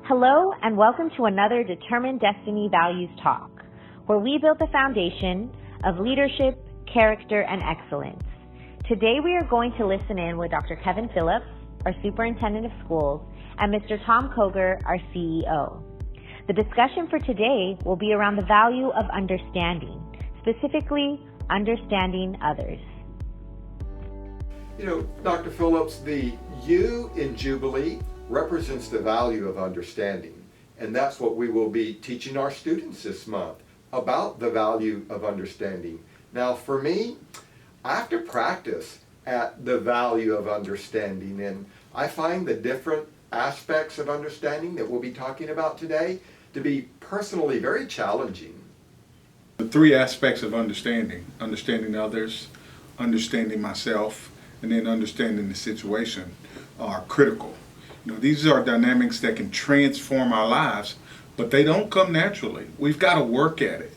Hello and welcome to another Determined Destiny Values Talk, where we build the foundation of leadership, character, and excellence. Today we are going to listen in with Dr. Kevin Phillips, our Superintendent of Schools, and Mr. Tom Koger, our CEO. The discussion for today will be around the value of understanding, specifically understanding others. You know, Dr. Phillips, the U in Jubilee represents the value of understanding, and that's what we will be teaching our students this month, about the value of understanding. Now for me, I have to practice at the value of understanding, and I find the different aspects of understanding that we'll be talking about today to be personally very challenging. The three aspects of understanding others, understanding myself, and then understanding the situation are critical. You know, these are dynamics that can transform our lives, but they don't come naturally. We've got to work at it.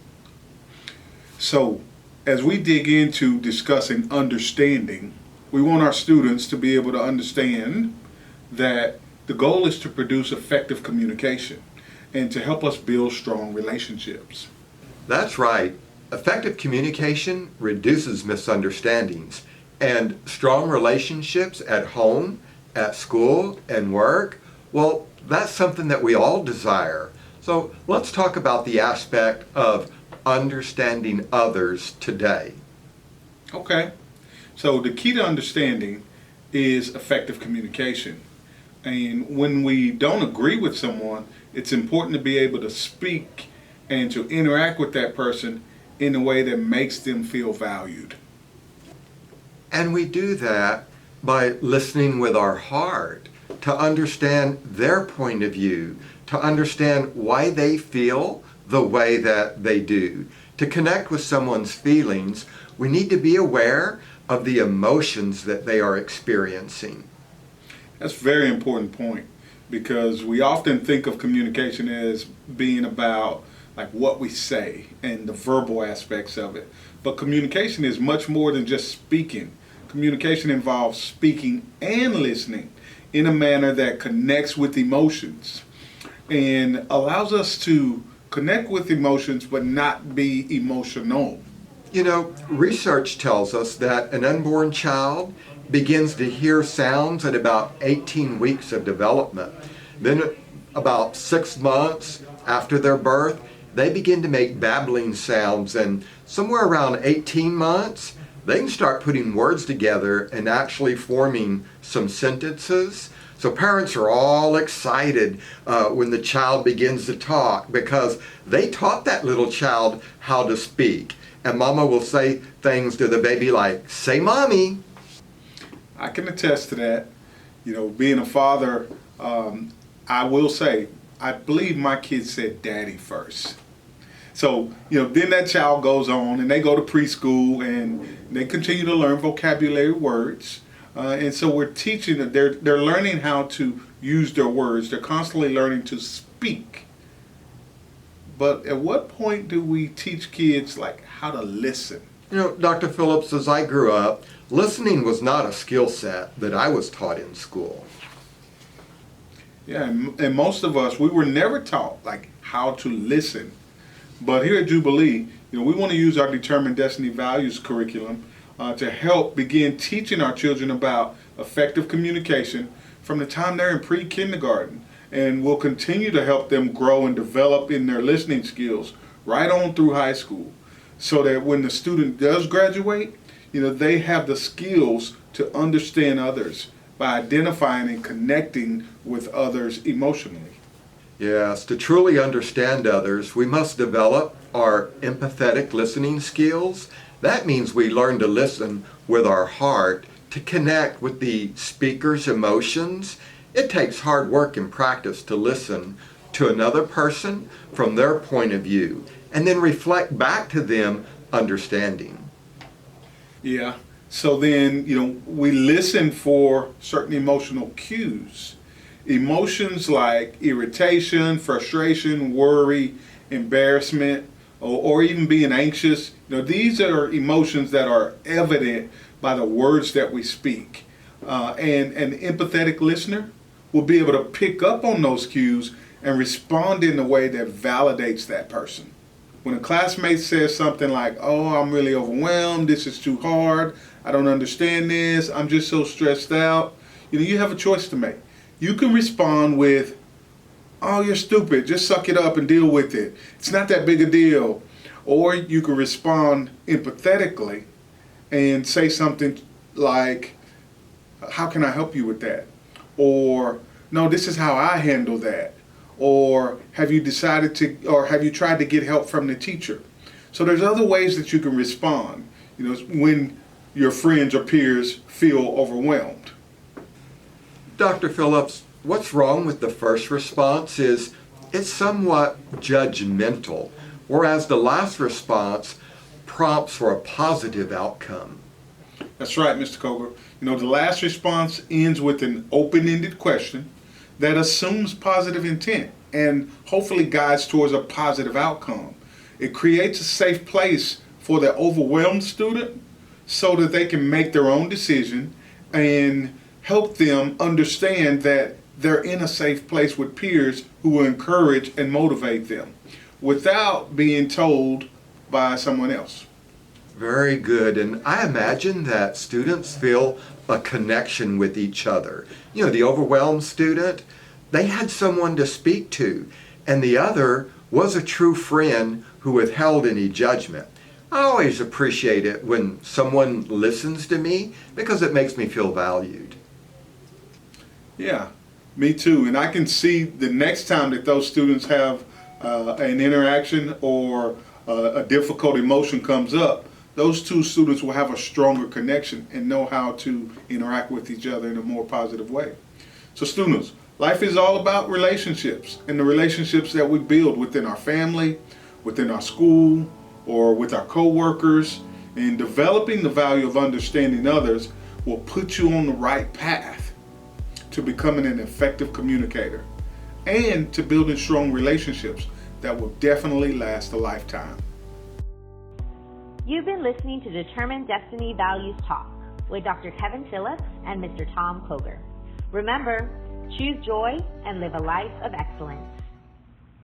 So, as we dig into discussing understanding, we want our students to be able to understand that the goal is to produce effective communication and to help us build strong relationships. That's right. Effective communication reduces misunderstandings, and strong relationships at home, at school, and work, well, that's something that we all desire. So let's talk about the aspect of understanding others today. Okay, so the key to understanding is effective communication. And when we don't agree with someone, it's important to be able to speak and to interact with that person in a way that makes them feel valued. And we do that by listening with our heart to understand their point of view, to understand why they feel the way that they do. To connect with someone's feelings, we need to be aware of the emotions that they are experiencing. That's a very important point, because we often think of communication as being about like what we say and the verbal aspects of it. But communication is much more than just speaking. Communication involves speaking and listening in a manner that connects with emotions and allows us to connect with emotions but not be emotional. You know, research tells us that an unborn child begins to hear sounds at about 18 weeks of development. Then about 6 months after their birth, they begin to make babbling sounds, and somewhere around 18 months, they can start putting words together and actually forming some sentences. So parents are all excited when the child begins to talk, because they taught that little child how to speak. And mama will say things to the baby like, "Say mommy." I can attest to that. You know, being a father, I will say, I believe my kids said daddy first. So, you know, then that child goes on and they go to preschool and they continue to learn vocabulary words. And so we're teaching that they're learning how to use their words. They're constantly learning to speak. But at what point do we teach kids like how to listen? You know, Dr. Phillips, as I grew up, listening was not a skill set that I was taught in school. Yeah, and most of us, we were never taught like how to listen. But here at Jubilee, you know, we want to use our Determined Destiny Values curriculum to help begin teaching our children about effective communication from the time they're in pre-kindergarten. And we'll continue to help them grow and develop in their listening skills right on through high school, so that when the student does graduate, you know, they have the skills to understand others by identifying and connecting with others emotionally. Yes, to truly understand others, we must develop our empathetic listening skills. That means we learn to listen with our heart to connect with the speaker's emotions. It takes hard work and practice to listen to another person from their point of view and then reflect back to them understanding. Yeah, so then, you know, we listen for certain emotional cues. Emotions like irritation, frustration, worry, embarrassment, or even being anxious. You know, these are emotions that are evident by the words that we speak. And an empathetic listener will be able to pick up on those cues and respond in a way that validates that person. When a classmate says something like, "Oh, I'm really overwhelmed, this is too hard, I don't understand this, I'm just so stressed out," you have a choice to make. You can respond with, "Oh, you're stupid, just suck it up and deal with it. It's not that big a deal." Or you can respond empathetically and say something like, "How can I help you with that?" Or, "No, this is how I handle that." Or, have you tried to get help from the teacher? So there's other ways that you can respond, when your friends or peers feel overwhelmed. Dr. Phillips, what's wrong with the first response is it's somewhat judgmental, whereas the last response prompts for a positive outcome. That's right, Mr. Koger. The last response ends with an open-ended question that assumes positive intent and hopefully guides towards a positive outcome. It creates a safe place for the overwhelmed student so that they can make their own decision and help them understand that they're in a safe place with peers who will encourage and motivate them without being told by someone else. Very good. And I imagine that students feel a connection with each other. The overwhelmed student, they had someone to speak to, and the other was a true friend who withheld any judgment. I always appreciate it when someone listens to me because it makes me feel valued. Yeah, me too. And I can see the next time that those students have an interaction or a difficult emotion comes up, those two students will have a stronger connection and know how to interact with each other in a more positive way. So students, life is all about relationships, and the relationships that we build within our family, within our school, or with our co-workers. And developing the value of understanding others will put you on the right path to becoming an effective communicator and to building strong relationships that will definitely last a lifetime. You've been listening to Determined Destiny Values Talk with Dr. Kevin Phillips and Mr. Tom Koger. Remember, choose joy and live a life of excellence.